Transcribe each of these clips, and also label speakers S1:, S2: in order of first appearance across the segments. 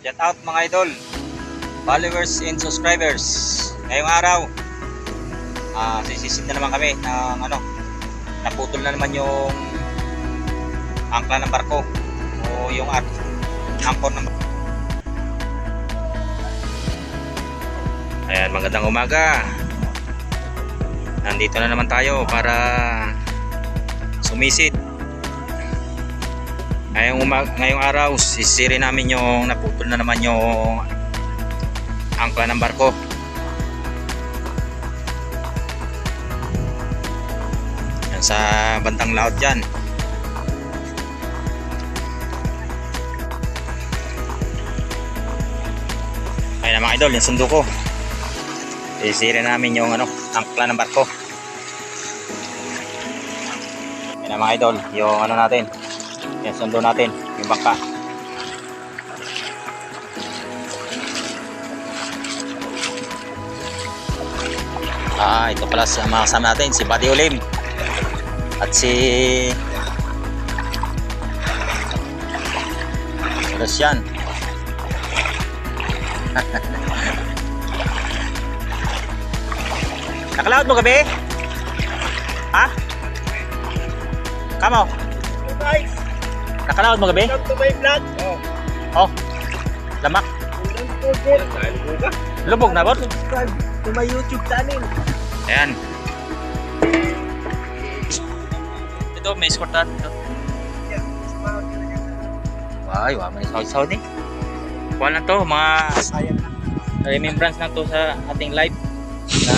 S1: Shout out mga idol, followers and subscribers. Ngayong araw, sisisid na naman kami ng naputol na naman yung angkla ng barko o yung angkor ng barko. Ayan, magandang umaga. Nandito na naman tayo para sumisid. Ngayong araw, sisirin namin yung naputol na naman yung angkla ng barko. Yan sa bantang laot dyan. Ayan mga idol, yung sundo ko. Sisirin namin yung angkla ng barko. Ayan mga idol, yung natin. Yan, sundo natin yung bangka. Ito pala sa mga kasama natin, si Buddy Olim at si Lucian. Nakalaot mo gabi? Ha? Kamo? Nakalaot mo gabi?
S2: Welcome to my vlog.
S1: Oh, lamak. Lubog na ba?
S2: Subscribe to my YouTube channel.
S1: Ayan. Ito, may escortan ito. Ay, may sahod-sahod eh. Kuha lang to, mga remembrance lang to sa ating live na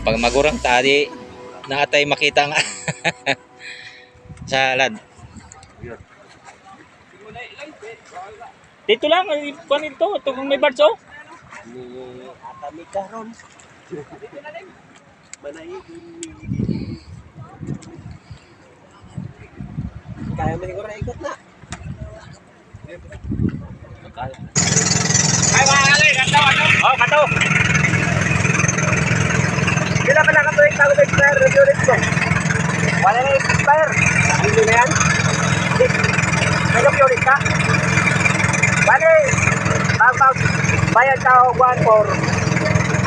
S1: pag magurang tadi na atay makita nga sa lad. Dito lang, kuha nito. Ito kung may barso.
S2: Atami karon. Kaya mo siguro ikot na.
S1: Ay, mga kalay, kato. Oh, kato.
S2: Kailan ka nakatuwing tago sa expire review ko? Wala na expire. Hindi na yan? May ulit ka? Bale, pag bayad ka o 1-4,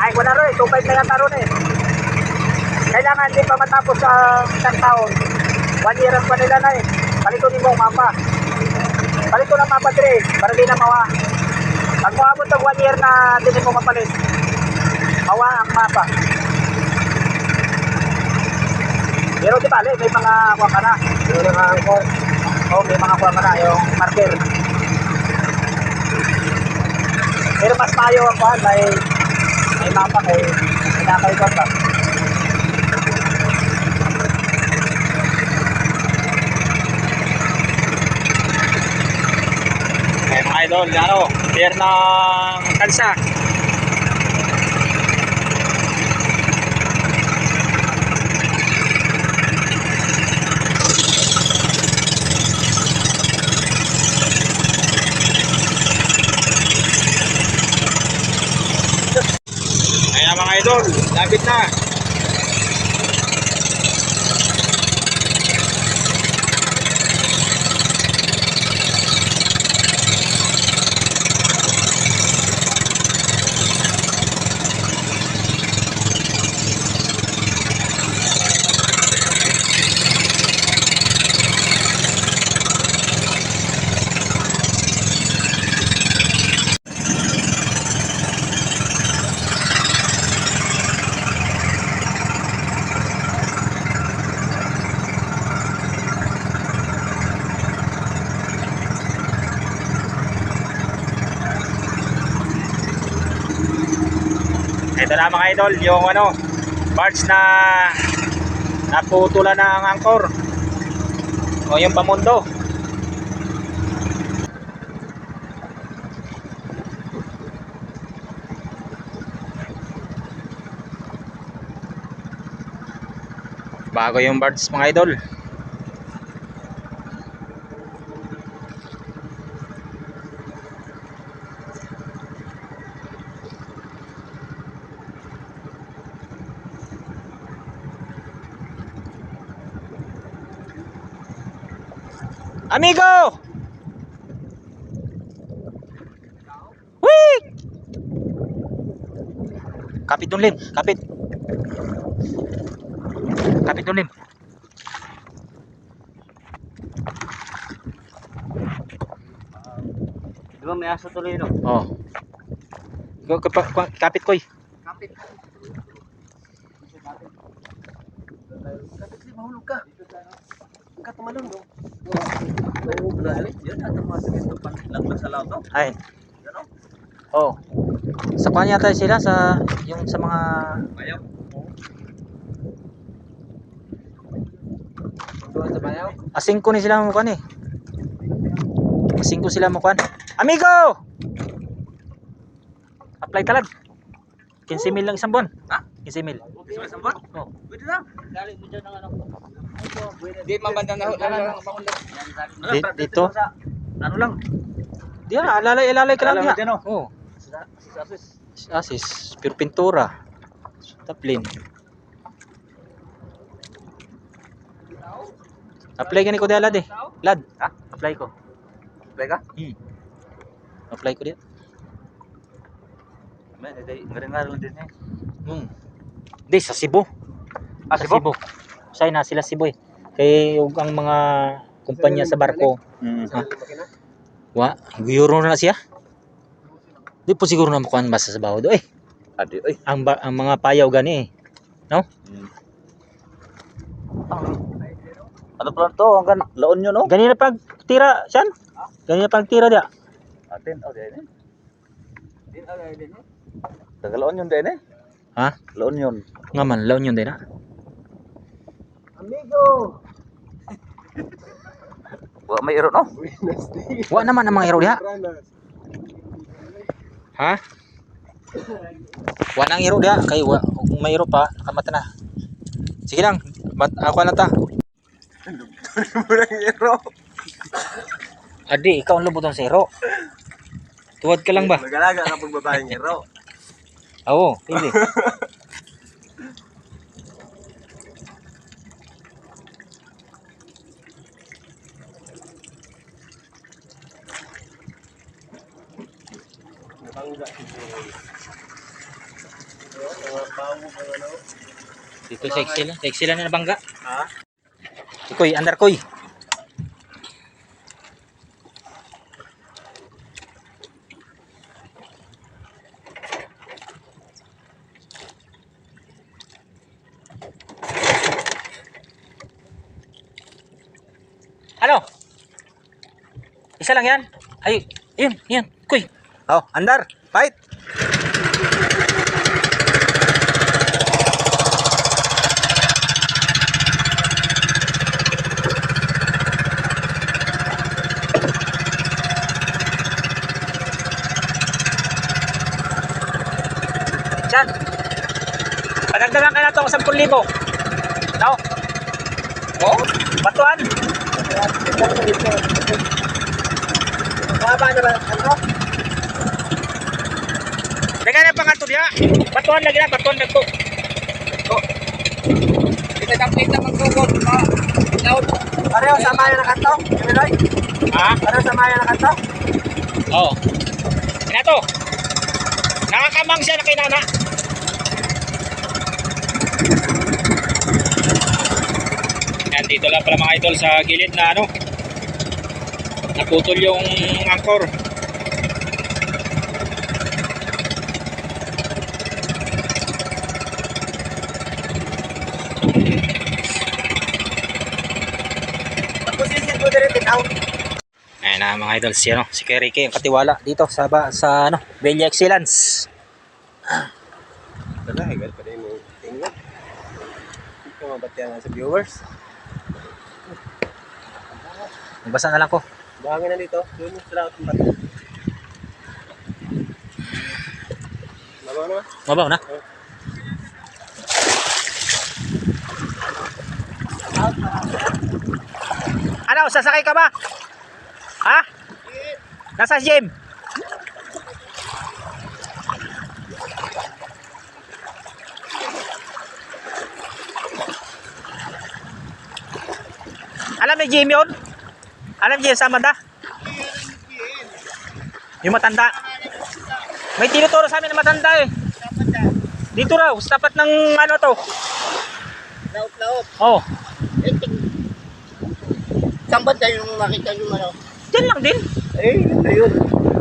S2: ay wala rin, 2-5 na yata rin eh. Kailangan din pa matapos sa isang taon. 1 year ang panila na eh. Palitunin mo ang mapa. Palito ng mapa 3, para di na mawa. Pag maabot ng 1 year na din mo mapalit, mawa ang mapa. Pero di bale, may mga kuha ka na. May mga angkor. O, may mga kuha ka na, yung marker. Pero mas tayo ang kuha, may mapa kayo. Pinakaikot pa.
S1: Ay, mga idol, clear ng kalsa. Ayan mga idol, lapit na. Ito na mga idol, yung parts na naputulan na ang angkor o yung pamundo. Bago yung parts mga idol. Amigo! Kapit dun, Lim. Kapit. Kapit dun, Lim.
S2: Di ba may aso tuloy no?
S1: Oh. Kapit koy.
S2: Kapit. Kapit Lim, mahulog ka. Ka tumalon no. Oo, wala yan at masakit ng panlaglag sa laot.
S1: Ay.
S2: Yan oh.
S1: Oh. Sa kanya tayo sila sa yung sa mga
S2: Bayaw. Doon sa bayaw.
S1: asingko ni sila mukha ni. Asingko sila mukha. Amigo! Apply talag. 15,000 lang isang buwan.
S2: Ha?
S1: 15,000.
S2: Okay, sa sambot?
S1: Oh.
S2: Pwede na. Dali mo dyan ng ano. Di mabanda na
S1: Dito.
S2: Ano lang?
S1: Di na, alalay ka lang
S2: Alalay
S1: diha.
S2: mo dyan,
S1: Oh.
S2: Sasis.
S1: Asis, pure pintura. Taplin. Apply gani ko di lad eh. Lad.
S2: Ha?
S1: Apply ko.
S2: Play ka?
S1: Apply ko di.
S2: Men, ngaringar lang din eh.
S1: Di sa Cebu. Sa
S2: Cebu?
S1: Say na sila Cebu eh. Kay ug ang mga kumpanya sa barko. Wa, euro na siya. Di po siguro na makuha basta sa baho do eh.
S2: Adi, oy.
S1: Ang mga payaw gani eh. No?
S2: Ano pala to? Hanggang laon nyo, no?
S1: Ganina pag tira, San? Ganina pag tira dia.
S2: Atin, oh, din eh. Din. Tagalaon yun din eh.
S1: Ha?
S2: Laon yun.
S1: Nga man, laon yun din na.
S2: Amigo! Wa may iro, no?
S1: Wa naman ang mga iro diha. Ha? Wa nang iro diha kay wa kung may iro pa nakamata na. Sige lang, ako na ta.
S2: Murang iro.
S1: Adi, ikaw ang lubot sa iro. Tuwad ka lang ba?
S2: Magalaga ka pag babaeng iro.
S1: Oo, hindi. Dito sa Excel na nabangga.
S2: Ha?
S1: Ikoy, andar koy. Ano? Isa lang yan? Ay, yan, koy. Oh, andar, fight. Diyan. Padagdagan ka na ito 10,000. No? Oh, batuan.
S2: Baba na ba? Ano?
S1: Dagan na pa nga ito diya. Batuan lagi na, batuan na ito.
S2: Kita dapat kita magkukot. Laut. Pareho sa maya na kanto? Kamiloy?
S1: Ha?
S2: Pareho sa maya na kanto?
S1: Oo. Yan na to. Nakakamang siya na kay nana. Yan, dito lang pala mga idol sa gilid na ano. Naputol yung angkor.
S2: Position ko din bitaw.
S1: Ayun na mga idol, si Kerike yung katiwala dito sa ano, Bella Excellence.
S2: Wala, higal pa rin mo tingnan. Ito mabatiyan sa viewers.
S1: Magbasa na lang ko.
S2: Buhangin na dito. Doon yung sila at bato. Mabaw na?
S1: Mabaw na. Ano, sasakay ka ba? Ha? Nasa gym? Alam ni Jim yun? Alam niyo sa Amanda? Yung matanda. May tinuturo sa amin na matanda eh. Dito raw, sa tapat ng ano to.
S2: Laot-laot.
S1: Oh,
S2: Saan ba tayo yung makita nyo ano?
S1: dyan lang din.
S2: Eh, ayun.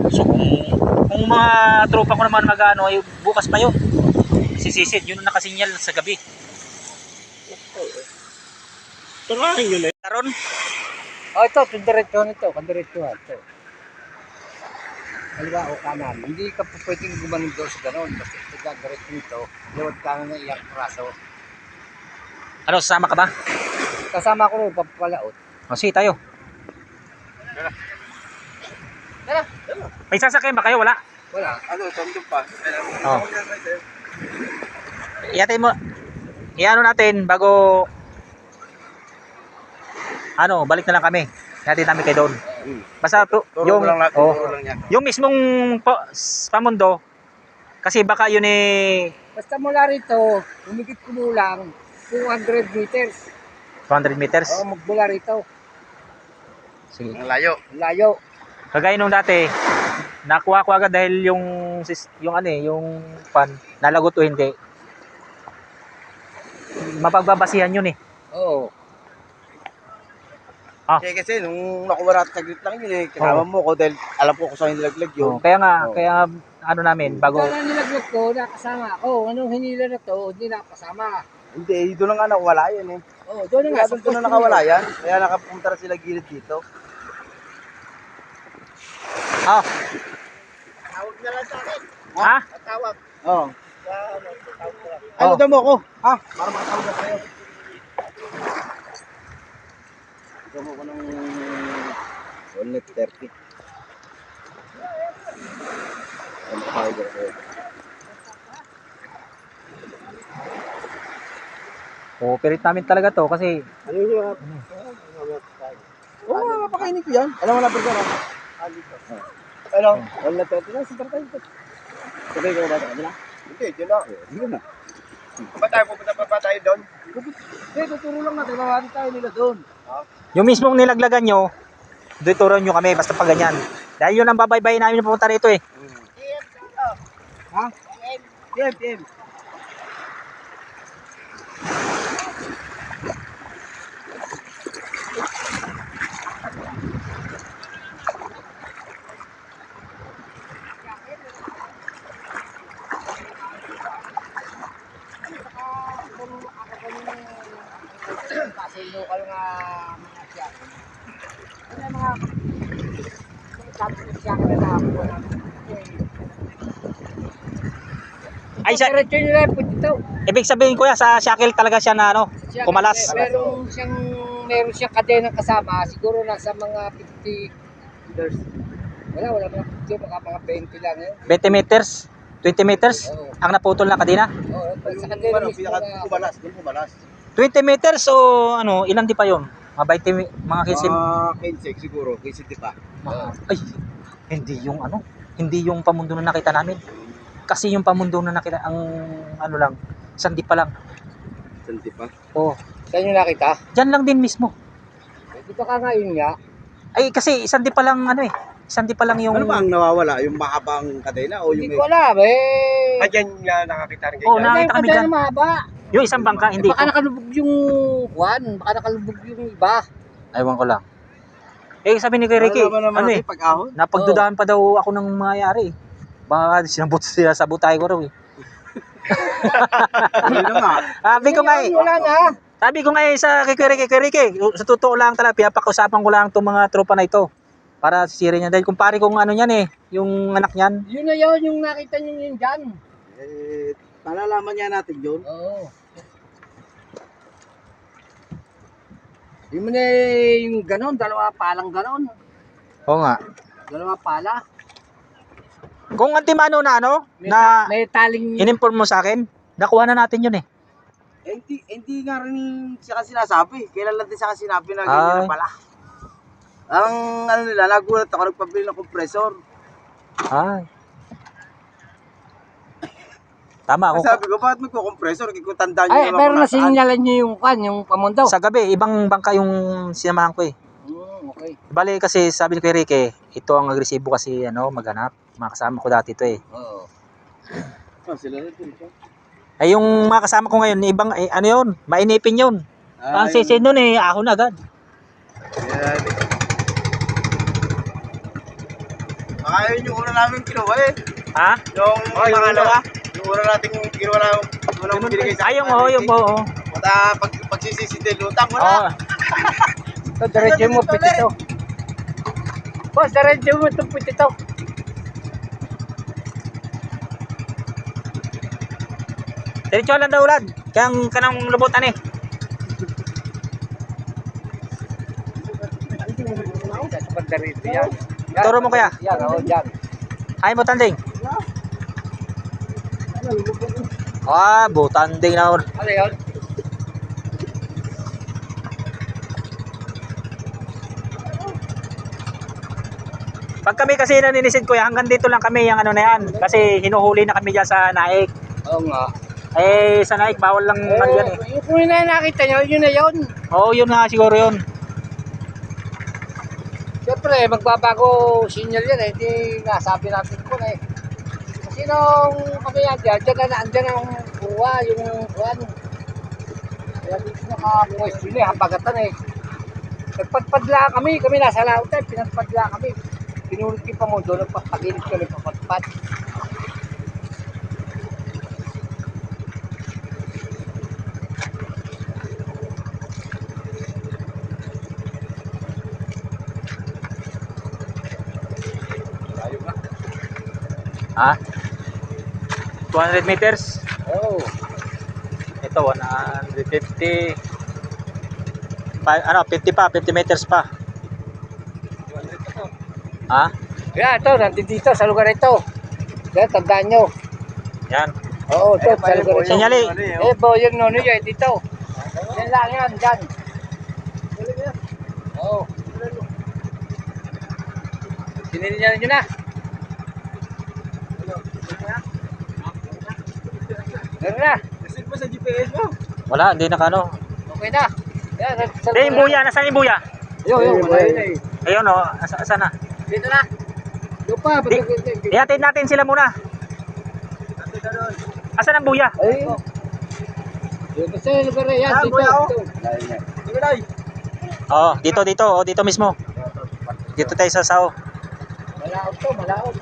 S1: So kung mga tropa ko naman mag-ano, ay bukas pa yun. Sisisid, yun ang nakasinyal sa gabi.
S2: Turahin yun eh.
S1: Taron,
S2: Oh, ito, diretso nito, kandiretsuhan. Ito. Kaliwa o kanan. Hindi ka po pwedeng gumanon doon sa ganon. Basta ito, diretso nito, liwat kanan ng iyang praso.
S1: ano, sasama ka ba?
S2: Kasama ko rin, papalaot.
S1: O, sige tayo.
S2: Tara.
S1: May sasakyan ba kayo? Wala?
S2: Wala. Ano, tandong pa.
S1: Oh. Iyatin mo. Iano natin bago ano, balik na lang kami. Iyatin namin kayo doon. Basta yung yung mismong pamundo kasi baka yun eh
S2: Basta mula rito, humigit kumulang 200 meters.
S1: 200 meters.
S2: Oo, magmula rito.
S1: Sige.
S2: Ang layo. Ang layo.
S1: Kagaya nung dati, nakuha ko agad dahil yung ano eh, yung pan nalagot o hindi. Mapagbabasihan yun eh.
S2: Oo.
S1: Ah.
S2: Kasi nung nakuha natin saglit lang yun eh, kasama mo ko dahil alam ko kung saan nilaglag yun.
S1: Oh, kaya nga, kaya ano namin, bago...
S2: Kaya nilaglag ko, nakasama ako. Anong hinila na to, hindi nakasama. Hindi, doon na nga nakawala yan eh. Oo, doon na nga. Doon na nakawala yan, kaya nakapunta na sila gilid dito.
S1: Oh,
S2: Tawag na lang sa akin.
S1: ha?
S2: Tawag. Oo.
S1: Ay,
S2: Ano mo ako? Ha? Para makatawag na sa'yo. Ito mo ko ng 130. Ano makatawag na sa'yo?
S1: Operate namin talaga to kasi
S2: Ano yun? Oo, mapakainin ko yan. Alam mo na, Berger. Ano? 130 na, sintar tayo. Sabay ko ba ito kanila? Hindi, dyan na. Hindi na. Ba tayo pupunta pa tayo doon? Hindi, tuturo lang natin. Mawari tayo nila doon.
S1: yung mismong nilaglagan nyo, tuturuan nyo kami basta pag ganyan. Dahil yun ang babaybayin namin na pupunta rito eh.
S2: Ha? PM. Kasi local nga mga siya. Ano mga sabi siya na nakakuha namin.
S1: Ay, sa,
S2: Diretso nila po dito.
S1: ibig sabihin kuya, sa shackle talaga siya na ano,
S2: Siya,
S1: kumalas.
S2: meron siyang kadena kasama, siguro nasa mga 50 meters. Wala mga 50, mga 20 lang yun.
S1: 20 meters, 20 meters,
S2: Oo.
S1: ang naputol na kadena.
S2: Oo, sa kadena mismo na
S3: kumalas.
S1: 20 meters o ano, ilan di pa yun? Mga 20, mga 15.
S3: 15 siguro, 15 pa.
S1: Ay, hindi yung ano, hindi yung pamundo na nakita namin. Kasi yung pamundo na nakita, ang ano lang, sandi pa lang.
S3: 15 pa.
S1: Oh,
S2: Saan nyo nakita?
S1: dyan lang din mismo.
S2: Dito ka ngayon nga.
S1: Ay, kasi sandi pa lang ano eh, sandi pa lang yung...
S3: Ano ba ang nawawala? Yung mahabang kadena o yung...
S2: Hindi ko alam eh.
S3: Dyan nga nakakita rin
S1: Oh,
S2: Ano
S1: nakita
S2: yung
S1: kami
S2: kadena
S1: dyan.
S2: mahaba?
S1: Yung isang bangka, hindi
S2: Baka
S1: ko.
S2: nakalubog yung Juan, baka nakalubog yung iba.
S1: Aywan ko lang. Eh, sabi ni Kuya Ricky, ano eh,
S3: pag-ahon?
S1: napagdudahan pa daw ako ng mayari eh. Baka sinabot sila sa butay ko raw eh.
S3: Ano na nga?
S1: Sabi ko nga eh,
S2: Wala na.
S1: sabi ko nga eh sa kay Kuya Ricky, sa totoo lang talaga, pinapakausapan ko lang itong mga tropa na ito. Para sisirin niya. Dahil kumpare kong ano niyan eh, yung anak niyan.
S2: Yun na yun, yung nakita nyo yun dyan.
S3: Eh, malalaman niya natin yun.
S2: Oo. Yung na yung ganon, dalawa palang ganon.
S1: Oo nga.
S2: Dalawa pala.
S1: Kung antimano na ano, na
S2: May taling...
S1: in-inform mo sa akin, nakuha na natin yun eh.
S3: Eh, hindi nga rin siya kasi sinasabi. Kailan lang din siya kasi sinabi na
S1: Ay.
S3: ganyan na pala. Ang ano nila, nagulat ako, nagpabili ng kompresor.
S1: Ay. Tama ako.
S3: Sabi ko, bakit magkukompresor? Kung tandaan nyo
S2: Ay,
S3: naman
S2: pero
S3: kung nasaan.
S2: nasinyalan nyo yung kan, yung pamundo.
S1: Sa gabi, ibang bangka yung sinamahan ko eh.
S2: Okay.
S1: Bale kasi sabi ni Kuya Ricky, ito ang agresibo kasi ano, maghanap. Mga kasama ko dati ito eh.
S2: Oo.
S3: Oh, sila rin dito.
S1: Ay yung mga kasama ko ngayon, ibang ano yun, mainipin yun. Ang sisi nun ahon agad.
S3: Yan. Baka yun yung una namin kinuha eh.
S1: Ha?
S3: Yung pangalawa. Yung una nating ginawa na unang binigay sa
S1: Ay yung
S3: Mata pagsisisindin lutang wala.
S2: Ito, diretso mo, pitito. Boss, diretso mo itong pitito.
S1: Diretso lang daw ulad. Kaya kanang lubutan eh.
S2: Sa pagdarito yan.
S1: Turo mo kaya.
S2: Yan, oo, yan.
S1: Ay mo tanding. Butanding na.
S2: Ano yun?
S1: Pag kami kasi naninisid kuya, hanggang dito lang kami yung ano na yan. Kasi hinuhuli na kami dyan sa Naik.
S2: Oo nga.
S1: Sa Naik, bawal lang yan eh.
S2: Yung kung na nakita nyo, yun na yun.
S1: Oo, yun nga siguro yun.
S2: Siyempre, magbabago signal yan eh. Hindi nga, sabi natin ko na eh. Kasi nung kami yan dyan, andyan ang kuha, yung kuhan. Kaya dito naka-pwesto yun eh, hapagatan eh. Nagpadpadla kami nasa laot eh, pinagpadla kami. Pinulot yung pamundo, nagpapagilit kami, papadpad.
S1: Ha? 200 meters?
S2: Oo.
S1: Ito, 150. 50 meters pa. Ha?
S2: Kaya ito, nandito sa lugar ito. Kaya tandaan nyo.
S1: Yan.
S2: Oo, ito, sa lugar ito.
S1: Sinyali.
S2: Yung nono yun, dito. Yan lang yan, dyan. Oo. Sinilin nyo na. Meron na.
S3: Reset mo sa GPS mo.
S1: Wala, hindi na kano.
S2: Okay na. Yan,
S1: Yung buya, nasaan yung buya?
S2: Yun, wala yun eh.
S1: Ayun asa na?
S2: Dito na. Lupa,
S1: Ihatid natin sila muna. Asan ang buya?
S2: ay. Yung kasi lugar na yan, dito.
S1: Dito mismo. Dito tayo sa Sao.
S2: Malaot to, malaot.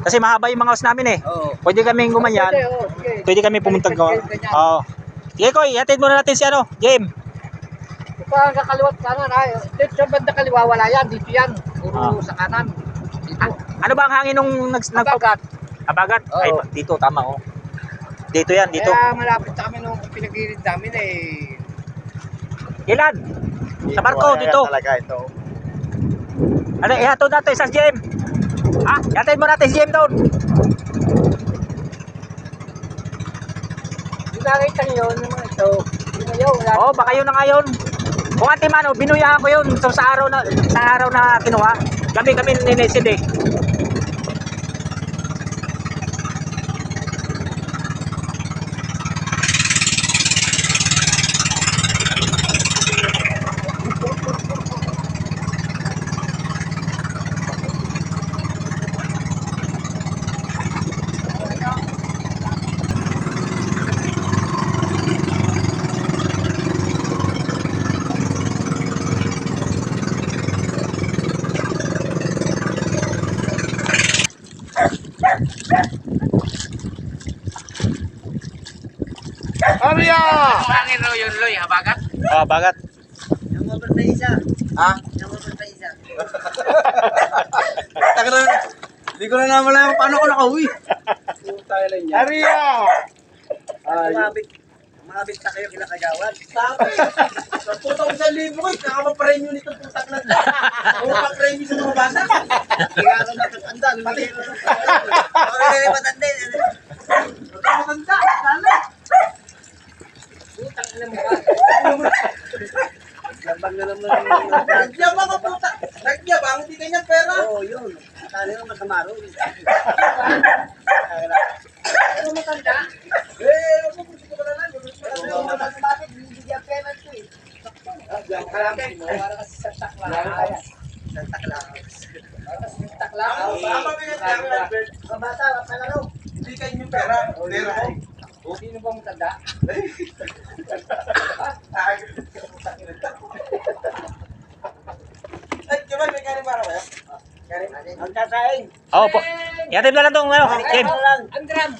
S1: Kasi mahaba yung mga house namin eh.
S2: Oo.
S1: Pwede kaming gumanyan. Pwede kami pumunta ko. Oo. Sige ko, ihatid muna natin si Jim.
S2: Kung sa kaliwat kanan, ay, dito sa banda kaliwa, wala yan, dito yan. Puro
S1: Ah.
S2: sa kanan. Dito.
S1: Ano ba ang hangin nung
S2: Abagat.
S1: Abagat?
S2: Oo.
S1: Ay, dito, tama oh. Dito yan, dito.
S2: Kaya malapit sa kami nung pinag-irid namin eh.
S1: Ilan? Sa barko, dito.
S3: Talaga ito.
S1: Ano, ihatid natin sa Jim. Ihatid mo natin si Jim doon.
S2: Yung nakita nyo, yung mga ito, yun na yun, wala.
S1: Oo, baka yun na ngayon. Kung antimano, binuyahan ko yun. So, sa araw na kinuha. Kami ninisid eh.
S3: Arya!
S2: Hangin ro yun, Loy, habagat.
S1: Bagat.
S2: Yung mabot na isa.
S3: Ha?
S2: Yung mabot na isa.
S3: Taka na. Hindi ko na naman alam paano ko nakauwi. Arya!
S2: Mabit na kayo kinakagawan.
S3: Sabi! Sa putang 1,000 ko, nakamapremyo nito putang na. Puro pa premyo sa mga bata.
S2: Kaya ako natatandaan. Pati. Okay, matanda.
S3: Matanda, sana.
S2: Putang ina mo ka. Labang na naman.
S3: Nagyabang ka puta. Nagyabang, hindi kanyang pera.
S2: Oo, yun. Tali nga matamaro. Ano matanda?
S3: Ako gusto ko na lang.
S2: Bakit bibigyan pera ito eh? Kalapit. Para kasi sa takla. Sa takla. Para kasi sa takla.
S3: Tama ba yan, Albert?
S2: Mga bata, palaro.
S3: Hindi Hindi kayo yung pera. Pera ko.
S2: Okay na bang tanda?
S3: Ay, Jamal, may kanin para ba?
S2: Ang sasaing.
S1: Oo po. Iatid na lang tong ano, Kim.
S2: Ang gram.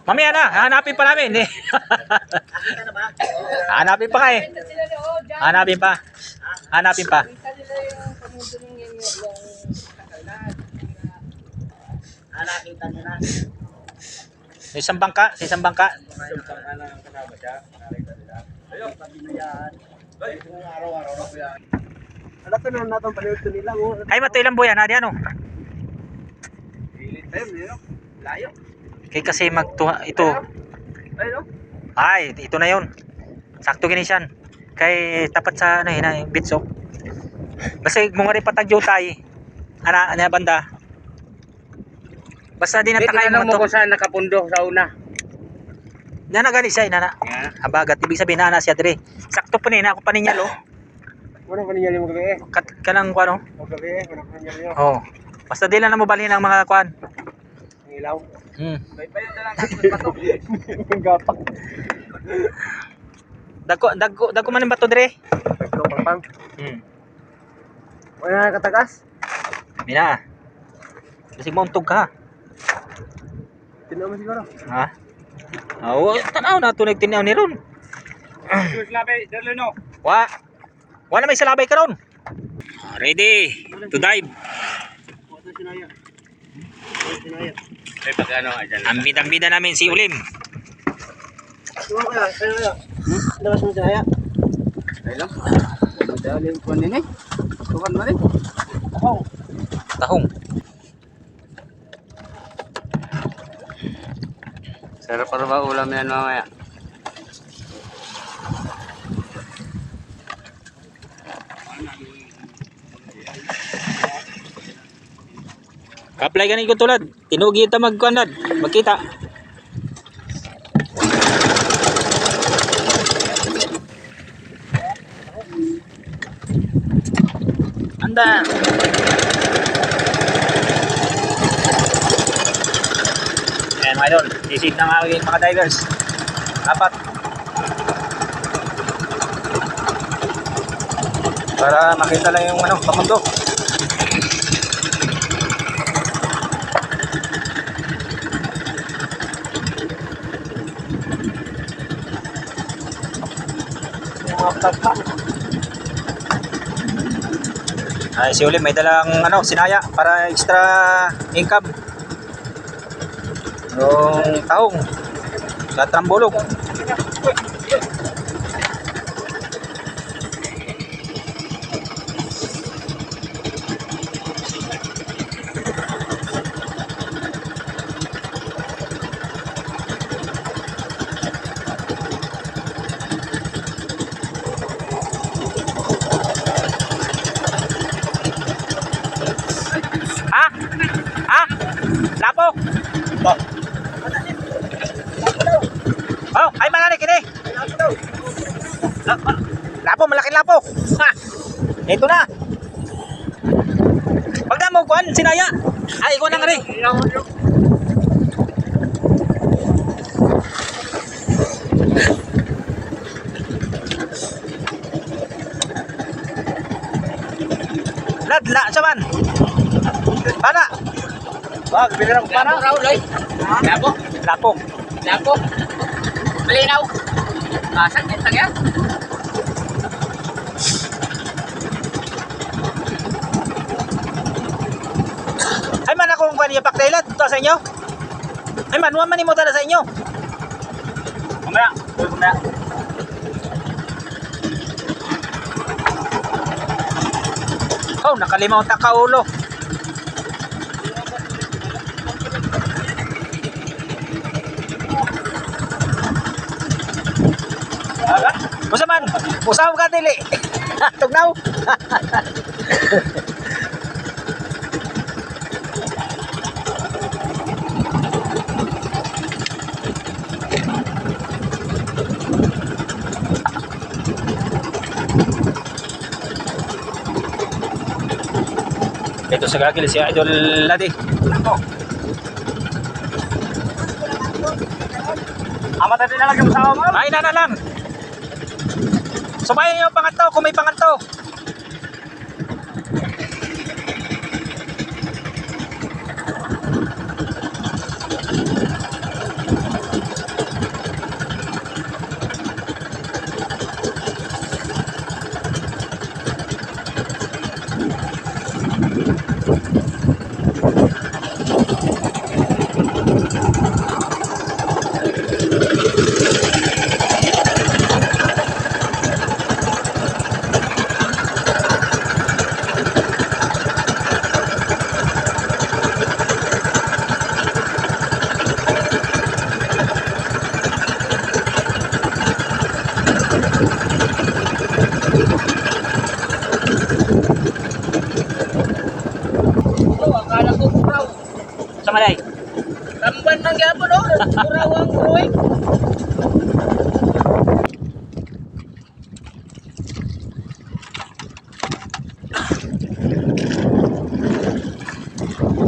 S1: Mamaya na, hanapin pa namin eh.
S2: Nakita na ba?
S1: Hanapin pa ka eh. Hanapin pa. Hanapin pa.
S2: Nakita niyo na.
S1: Sa isang bangka, sa isang bangka.
S3: Araw-araw na po yan. Ano to na natang panood to nila mo?
S1: Ay, mato ilang buyan, hadi ano?
S3: Pilit tayo, nilo. Layo.
S1: Kay kasi magtuha, ito.
S3: Ay, no?
S1: Ay, ito na yun. Sakto ginisyan. Kay tapat sa ano, hina, bitsok. Basta mga rin patag jutay. Ana, banda. Basta di natakay mo to.
S2: kung saan nakapundo sa una.
S1: Nana gani siya, nana. Habagat, ibig sabihin nana siya dire. Sakto pa nina ako paninyalo.
S3: Wala pa niya yung magabi.
S1: Kanang kuano?
S3: Magabi, wala pa niya yung
S1: Oh. Basta di lang na mo balhin ang mga kuan.
S3: ilaw.
S2: May bayad na lang ang bato.
S3: Gapak.
S1: Dagko man ang bato dire.
S3: Tagto pang. Wala na katagas.
S1: Mina. Kasi mauntog ka.
S3: Tinaw mo siguro.
S1: Ha? Oh, tanaw na tunay tinaw ni ron.
S3: Labi, dalo no.
S1: Wa na may salabay ka ron. Ready to dive.
S3: Foto sinaya. Sinaya.
S2: May pagano nga dyan.
S1: Ang bidang-bida namin si Ulim.
S3: Tuwa ko yan, sinaya. Labas mo sinaya.
S2: Ay lang. Madali yung kuwan din eh. Tukan mo rin.
S1: Tahong.
S2: Sarap pa ba ulam yan mamaya?
S1: Apply ganin ko tulad. Tinugi ta magkuanad. Magkita. Anda. Ayan mga idol. Isip ng aking mga divers. Apat. Para makita lang yung ano, pamundo. Ay, si Ulim may dalang ano, sinaya para extra income. Yung tahong sa trambulog. Ha? Ha? Lapo? Oh, ay manani kini. Lapo, malaking lapo. Ha. Ito na. Pag na mo kuan sinaya. Ay, ikaw na nga rin. Ladla, saman. Pana.
S3: Wag, binirang ko para.
S2: Lapo.
S1: Lapo.
S2: Lapo. Malinaw. Masak din tagya.
S1: Ay man akong kuan niya paktailan to sa inyo. Ay man, wa man imo tada sa inyo.
S2: Mamaya. Mamaya.
S1: Oh, nakalimaw ta ka ulo. Musa man, musaw ka dili. Tugnaw. Ito sa gagil si Idol Ladi.
S2: Mamatay din na lang yung usawa mo.
S1: Ay, na lang. Sumayin niyo yung pangatlo kung may pangatlo.
S2: Akala ko kuraw.
S1: Sa malay.
S2: Tamban ng gyapon oh. Kuraw ang growing.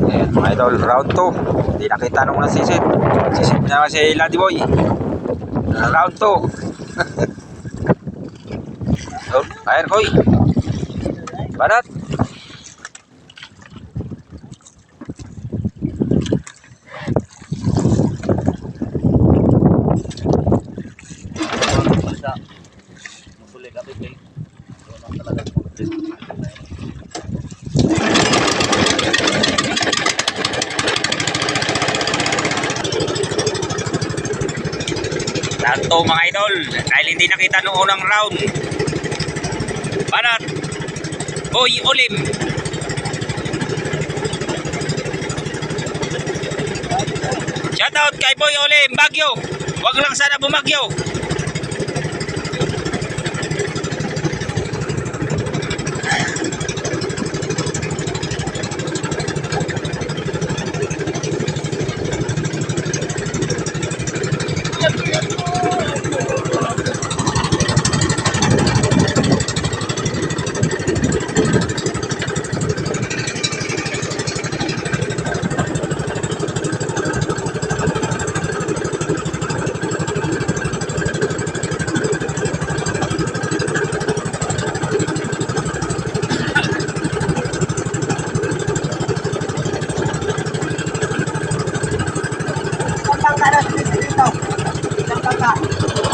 S1: Ayan, mga idol, round 2. Hindi nakita nung nasisit. Sisit na naman si Lady Boy. Round 2. Oh, ayan, koy. Banat. Round 2 mga idol, dahil hindi nakita nung unang round. Banat. Boy Olim. Shoutout kay Boy Olim, Bagyo. Wag lang sana bumagyo.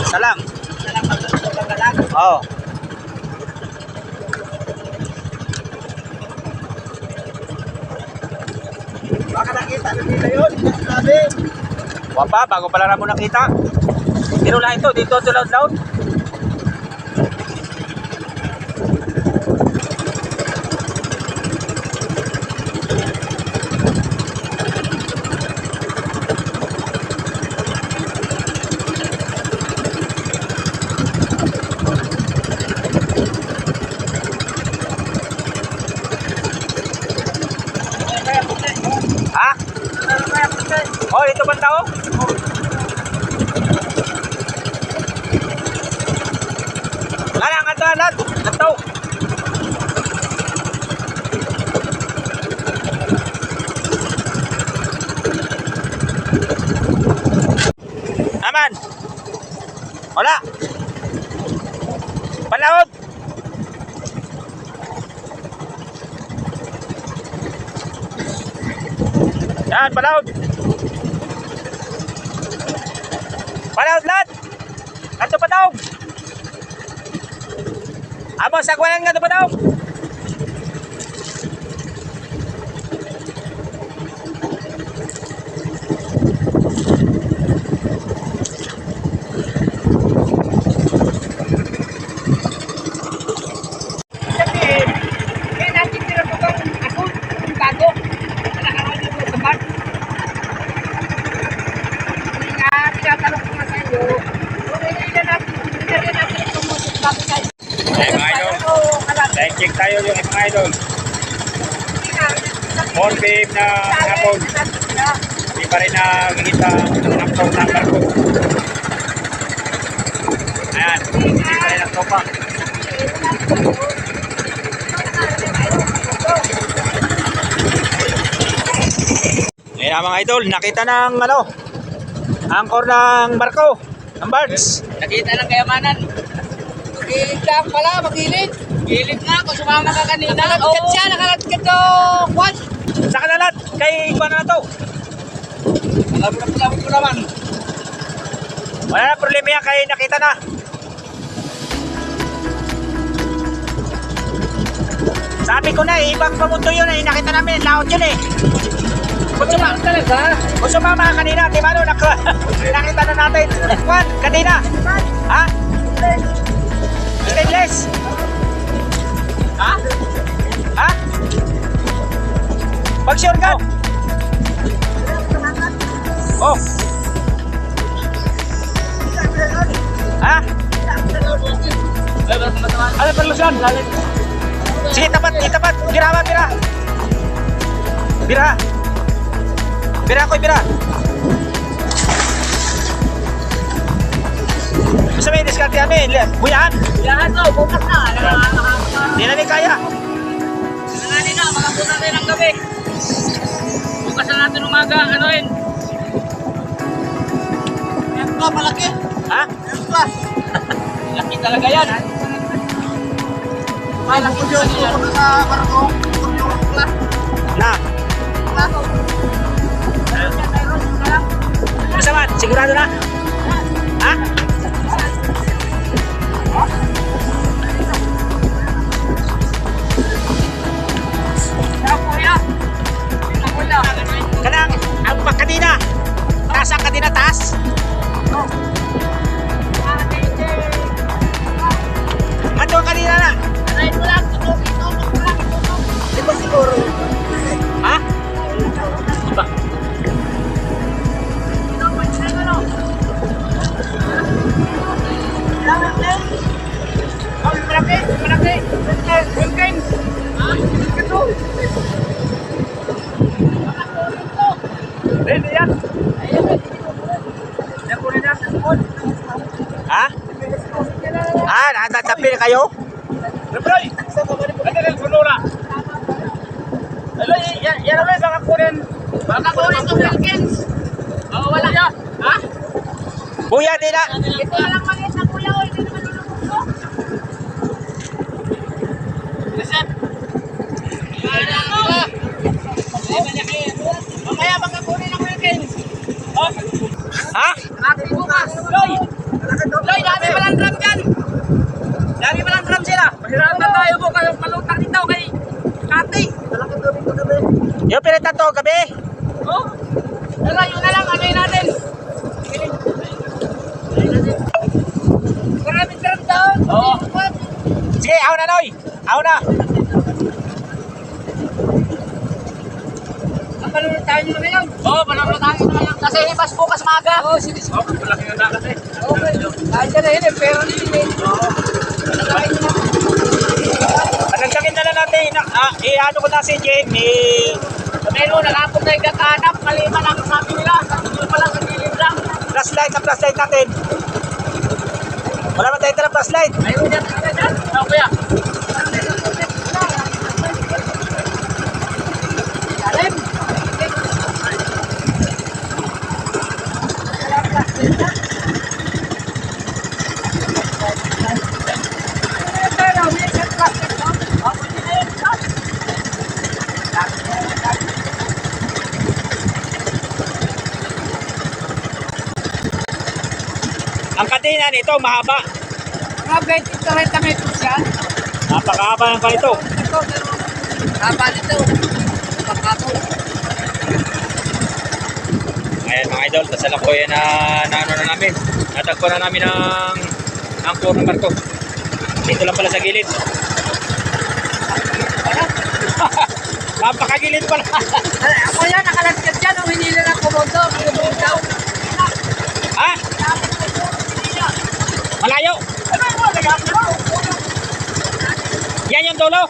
S1: Salam. Oh.
S2: Baka nakita na nila yun. Sabi.
S1: Wapa, bago pala na mo nakita. Dito lang ito, dito ito laut-laut. Ha? Oh, ito ba tao? Alang, alat. Ato. Aman. Wala. Palaod. Yan, palaod. Palaod lahat. Kanto pa daw. Amo, sagwanan nga ito pa daw.
S2: Kaya natin sila po kang ako, yung bago. Nakakaroon yung kapat. Tinatanong ko nga sa inyo. Hindi na natin itong bago tayo.
S1: Okay, mga idol. Time check tayo yung mga idol. 4 PM na hapon. Hindi pa rin nakikita ang phone number ko. Ayan, hindi pa rin ang tropa. Ngayon mga idol, nakita ng anchor ng barko.
S2: Ang birds.
S1: Nakita ng kayamanan. Magilid lang pala, magilid. Gilid nga, kung sumama ka kanina. Nakalatkat siya, nakalatkat to. Kwan.
S2: Sa kanalat, kay Iguana na to.
S1: Alam ko naman.
S2: Wala na problema yan, kay nakita na. Sabi ko na, ibang pamundo yun eh, nakita namin, laot yun eh. Kung sumama ka kanina, di ba no, nakita na natin. Kwan, kanina. Ha? Stainless. Ha? Ha? Pag-sure ka. Oh. Ha? Ano perlusyon? Sige, tapat, itapat. Bira ba, bira? Bira. Bira ko, bira. Gusto may diskarte kami. Buyahan.
S1: Yahan to, bukas na.
S2: Hindi na kaya.
S1: Nanganin na, makapunta tayo ng gabi. Bukas na natin umaga, anuin. Yan pa, malaki.
S2: Ha?
S1: Yan pa. Laki talaga yan. Malaki yun.
S2: Na. Basta man, sigurado na? Ha? Kanang, ang kanina. Taas ang kanina, taas. Ano ang kanina na?
S3: Di ba siguro?
S2: Ha? Ba? Ha? Ah, natatapin kayo?
S3: Lebroy! Ano lang sunura? Ano, yan naman baka kunin. Baka kunin to Wilkins. Oo, wala. Ha?
S2: Buya din na.
S1: Ito lang maliit na kuya, o hindi naman nilulungkot.
S3: Reset.
S1: Mamaya baka kunin ang Wilkins.
S2: Ha?
S1: Natin bukas. Loy! Loy, dami palang drum dyan. Dami palang drum sila. Mahirapan tayo po kayo malutang dito kay Kati.
S2: Yung pinitan to gabi.
S1: Oh? Dala, yun na lang. Anoy natin. Maraming drum down.
S2: Oo. Sige, ako na, Noy. Ako na.
S1: Palulot tayo nyo ngayon. Oo, palulot tayo nyo ngayon. Kasi ibas bukas maga. Oo, sige.
S3: Oh, malaki na kasi.
S1: Okay. Kahit ka na yun, pero hindi.
S2: Nagsakin na lang natin. Ano ko na si Jamie.
S1: Pero nakapot na yung kakanap. Maliman ang sabi nila. Hindi pa lang sa gilid lang.
S2: Flashlight na flashlight natin. Wala man tayo na flashlight.
S1: Ayun yan. Ano kuya? Alim.
S2: Ang kadena nito mahaba.
S1: Mga 20-30 metros yan.
S2: Napakahaba ng ganito.
S1: Haba nito. Pagkato.
S2: Ayan mga idol, tasalang ko yan na ano na namin. Natagpo na namin ang angkor ng barko. Dito lang pala sa gilid. Napakagilid pala.
S1: Ako yan, nakalagkat yan. Nung hinila ng kumondo. Kumondo.
S2: Ha? Malayo. Yan yung dulo.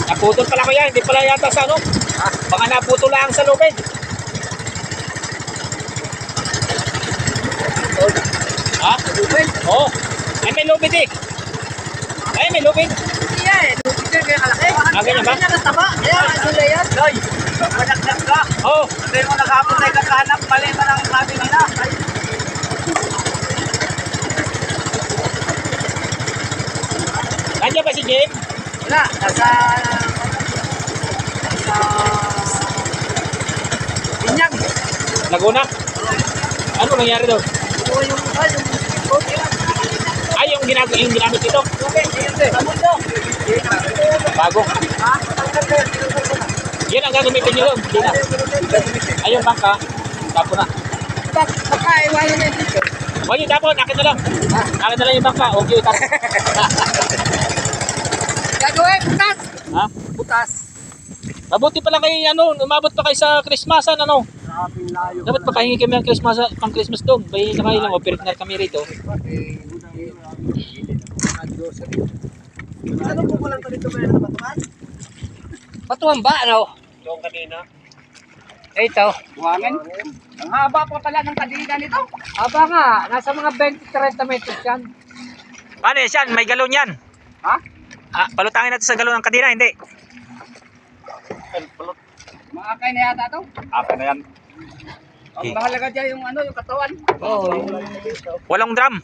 S2: Naputol pala ko yan. Hindi pala yata sa ano. Baka naputol lang sa lubid. Ha? Oo. Ay may lubid eh. Ay may lubid.
S1: Hindi yan. Lupit yan kaya kalaki.
S2: Ganyan ba?
S1: Ganyan ang taba. Ayan, ano na yan?
S3: Loy, managdag ka.
S2: Oo.
S3: Hindi mo nakapot na kakahanap. Mali man ang sabi nila.
S1: Andiyan ba si Jim?
S2: Wala, nasa Binyang.
S1: Laguna? Ano nangyari doon?
S2: Ito yung bote.
S1: Ay, yung ginamit ito?
S2: Okay, sige. Kamundo.
S1: Bago.
S2: Ha?
S1: Yan ang gagamitin nyo doon. Hindi na. Ay, yung bangka. Tapo na.
S2: Baka iwanan na dito.
S1: Huwag yung tapon. Akin na lang. Akin na lang yung bangka. Huwag yung tapon.
S2: Gagawin, butas.
S1: Ha?
S2: Butas.
S1: Mabuti pala kayo, ano, umabot pa kayo sa Christmasan, ano?
S2: Grabe layo.
S1: Dapat makahingi kami ng Christmas, pang Christmas doon. Bay na kayo lang, operate na kami rito.
S2: Ano po lang dito meron na batuhan? Batuhan ba, ano?
S3: Yung kanina.
S2: Ito, buhangin. Ang haba pa pala ng kadina nito. Haba nga, nasa mga 20-30 meters yan.
S1: Paano yan? May galon yan.
S2: Ha?
S1: Ah, palutangin natin sa galon ng kadina, hindi.
S2: Mga kay na yata ito.
S3: Akin na yan.
S2: Ang mahalaga dyan yung ano, yung katawan. Oo.
S1: Walang drum.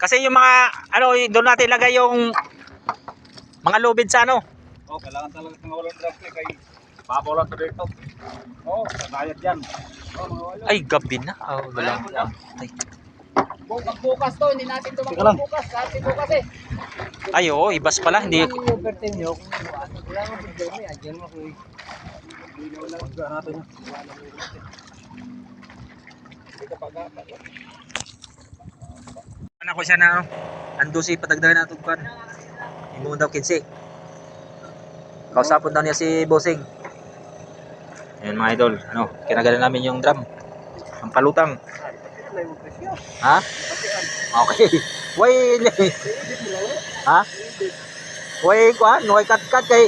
S1: Kasi yung mga, ano, doon natin ilagay yung mga lubid sa ano.
S3: Oh, kailangan talaga ng walang drop kay papawalan to dito. Oh, sanayad yan. Oh, mga wala.
S1: Ay, gabi na. Oh, wala. Ay.
S2: Bukas to, hindi natin ito
S3: Teka lang.
S2: bukas. Kasi bukas eh.
S1: Ay, oo, ibas pala. Hindi.
S2: Yung overtime nyo, kung ano, wala mo problema yan. Diyan mo kung
S1: Ano ko siya na, ano, ando si patagdagan na tugpan. Imo daw 15. Kausapon daw niya si Bossing. Ayun mga idol, ano, kinagalan namin yung drum. Ang palutang. Ha? Okay. Way, ha? Way, kuhan, way kat-kat kay.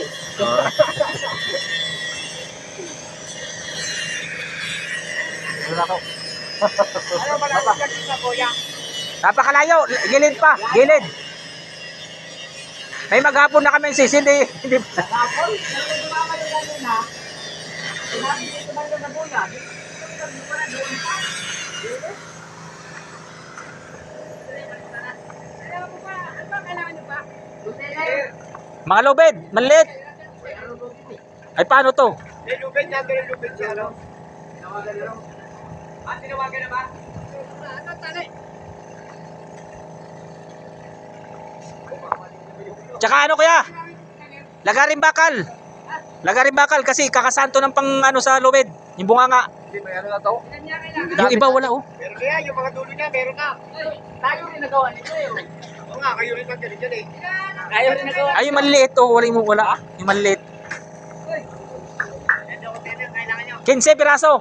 S2: ano ba lang kanina, kuya?
S1: Napakalayo, gilid pa, gilid. May maghapon na kami sis, hindi.
S2: Kapon, sumama yung kanina. Sinabi dito ba yung nabuya?
S1: Mga lubid, maliit. Ay, paano to?
S2: Lubid niya, lubid siya, no? Tinawagan na, no? Ah, tinawagan na ba? Ano, tali?
S1: Tsaka ano kaya? Lagarin bakal. Lagarin bakal kasi kakasanto ng pang ano sa lubid. Yung bunganga.
S2: Hindi, may ano na to?
S1: Yung iba wala oh.
S2: Meron kaya, yung mga dulo niya, meron na. Tayo rin nagawa nito eh. Oo nga, kayo rin nandiyan dyan eh. Kayo rin nagawa.
S1: Ay, yung maliliit oh. Wala ah. Yung maliliit.
S2: Ito ko tayo, kailangan nyo.
S1: 15 piraso.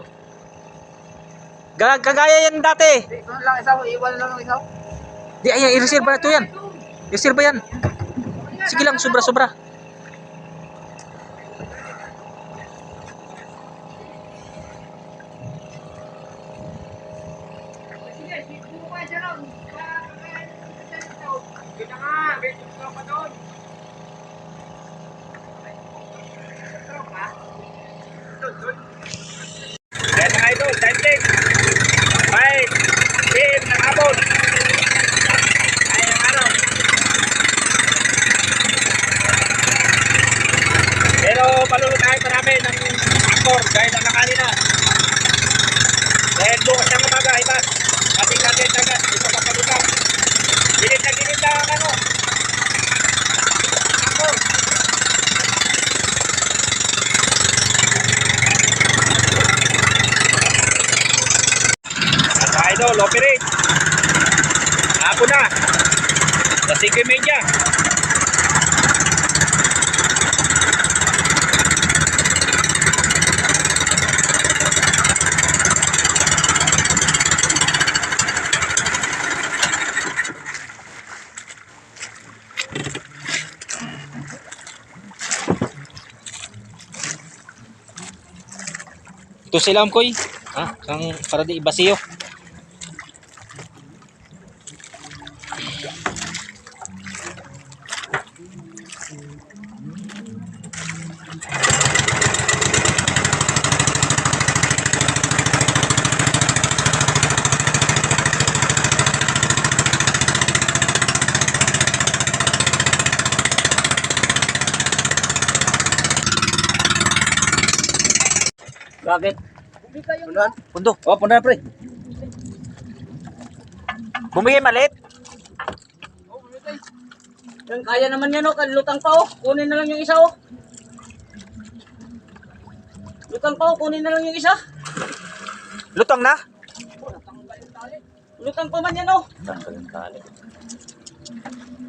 S1: Kagaya yan dati.
S2: Ito lang isa, iwan lang isa.
S1: Di, ay, i-reserve na ito yan. I-reserve yan. Sige lang, sobra-sobra.
S2: Kita nga, may tutro pa doon. Tutro pa? Doon.
S3: Ayan mga idol, time check. 5 PM ng hapon. Ayan ang araw. Pero palulutahin pa namin ng angkor dahil ang kanina. Dahil bukas ng umaga, iba. Natin agad, ito pa palutang. Gilid na ang ano. Angkor. At mga idol, operate. Hapon na. Sa 5:30.
S1: Ito sila koy. Ha? Kang para di ibasiyo.
S2: Bakit?
S1: Pundo.
S2: Oh, punta na pre.
S1: Bumigay maliit.
S2: Kaya naman yan oh, lutang pa oh. Kunin na lang yung isa oh. Lutang pa oh, kunin na lang yung isa.
S1: Lutang na.
S2: Lutang pa man yan oh.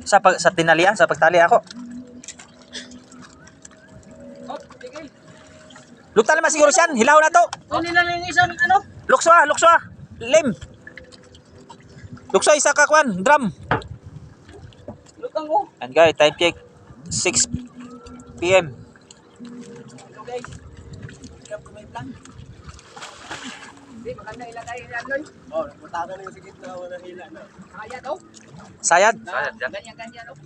S1: Sa tinalian, sa pagtali ako.
S2: Oh, sige.
S1: Lutang naman siguro siyan. Hilaw na to.
S2: Kunin na lang yung isang ano.
S1: Lukswa. Lim. Lukswa, isa ka kwan. Drum.
S2: Lutang oh.
S1: And guys, time check. 6 p.m.
S2: Hello guys. Hindi, maganda ilagay yan doon.
S3: Oh, punta ka na yung sigit na wala hila na.
S2: Kaya daw.
S1: Sayad.
S2: Ganyan oh.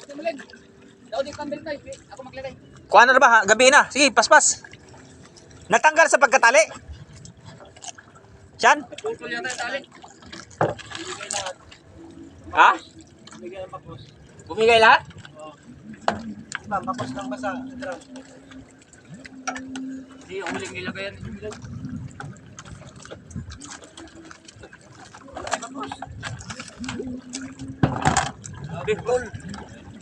S2: Simulan. Daw di kambal tayo. Ako maglagay.
S1: Kuha na ba? Ha? Gabi na. Sige, paspas. Natanggal sa pagkatali. Siyan?
S2: Putol yata yung tali.
S1: Ha?
S3: Bigay ang pakos.
S2: Bumigay lahat?
S3: Ma'am, pakos lang ba sa drum?
S2: Hindi, uling nilagay yan.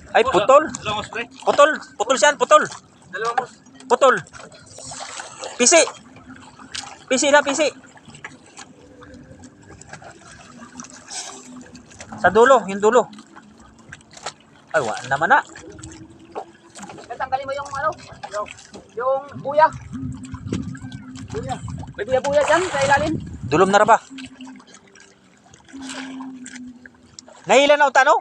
S1: Ay, putol.
S3: Dalawang spray.
S1: Putol siyan, putol.
S3: Dalawang mos.
S1: Putol. Pisi. Pisi na, pisi. Sa dulo, yung dulo. Ay, wala naman na.
S2: Tanggalin mo yung ano? Yung buya. Buya. May buya dyan sa ilalim.
S1: Dulom na ra ba? Nahila na utano?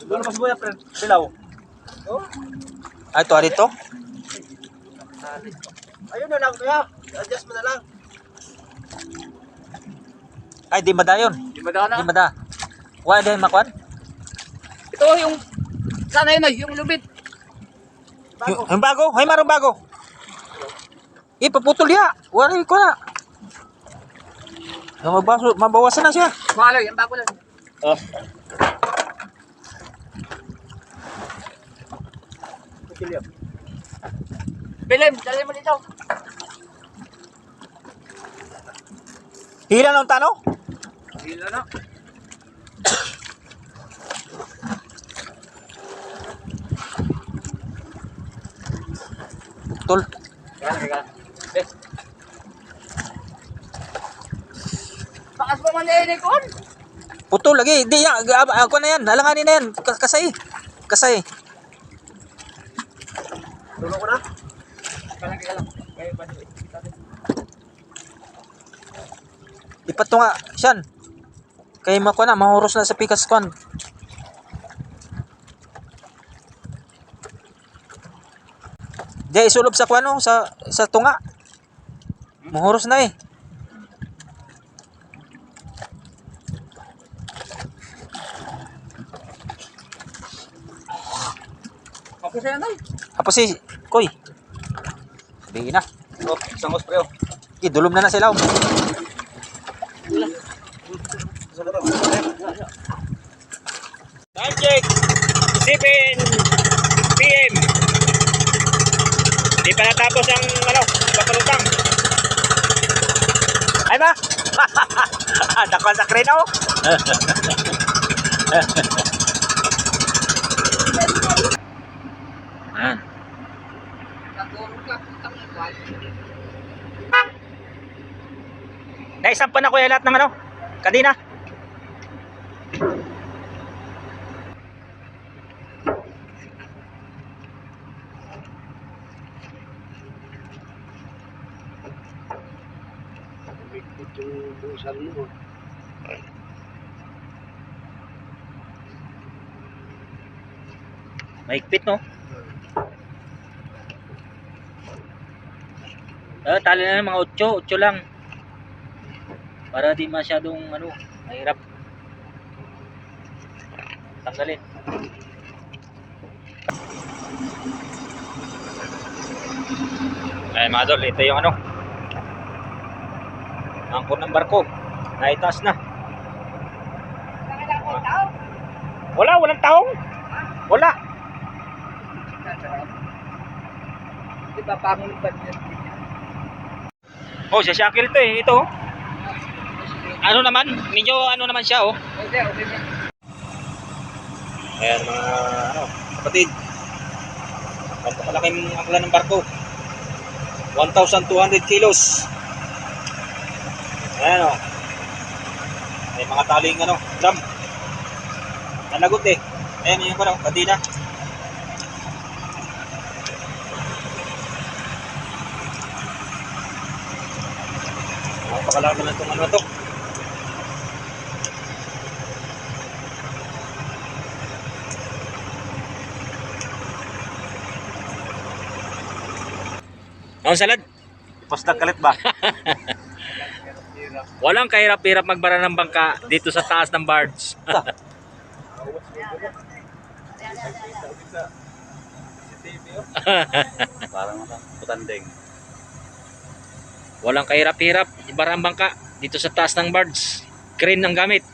S3: Dalawang mas buya, friend. Silaw.
S1: Ay, ito, dito.
S3: Ayun na lang, kuya. Adjust mo na lang.
S1: Ay, di mada yun.
S2: Di ba daw
S1: Di mada. Wala din makwan?
S2: Ito yung, sana yun yung lubid.
S1: Yung bago? Ay, marong bago. Paputol ya. Wala ko na. Mabawasan na siya.
S2: Mahalo, yung bago lang.
S3: Oh.
S2: Bilim, dali mo dito.
S1: Hila ng tano?
S2: Hila na.
S1: Tol.
S2: Kaya. Pakas pa man na kon.
S1: Putol lagi. Di yan. Ako na yan. Alanganin na yan. Kasay. Kasay.
S3: Tulong ko na.
S2: Kaya lang. Kaya pa dito.
S1: Ipato nga. Siyan. Kaya mako na. Mahuros na sa pikas kwan. Di isulob sa kwano. Sa tunga. Mahuros na eh.
S2: Ako sa'yo na.
S1: Tapos si Koy. Sabihin na.
S3: Oh, isang spray oh.
S1: Dulom na sila. Time check. 7 p.m. Di pa natapos ang papalutang. Ay ba? Dakwan sa kreno. Ayan. Naisampan na kuya lahat ng kadena. Mahigpit no? Tali na mga 8 lang. Para di masyadong mahirap tanggalin. Ay mga tol, ito yung angkor ng barko. Naitaas na. Walang taong. Wala.
S2: Di ba pangulit ba niya?
S1: Oh, siya Shakir ito eh. Ito. Ano naman? Medyo ano naman siya oh.
S2: Okay, okay na.
S1: Ayan mga ano, kapatid. Napakalaking angkla ng barko. 1,200 kilos. Ayan oh. May mga taling ano, drum. Nalagot eh. Ayan yung ano, kadina. Napakalaki na itong ano to. Ang salad? Postag kalit ba? Walang kahirap-hirap magbara ng bangka dito sa taas ng barge.
S3: Parang putandeng.
S1: Walang kahirap-hirap ibara ang bangka dito sa taas ng barge. Crane ang gamit.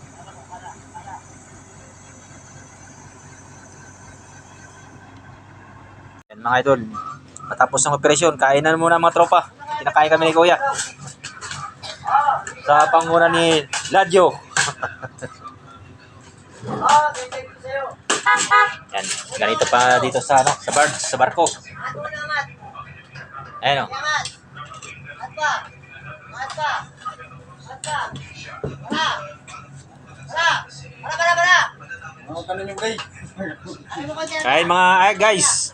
S1: Yan mga idol. Matapos ng operasyon, kainan muna mga tropa. Kinakain kami ni Kuya. Sa panguna ni Ladyo. Yan, ganito pa dito sa ano, sa barge, sa barko. Ayan o. Ay mga guys.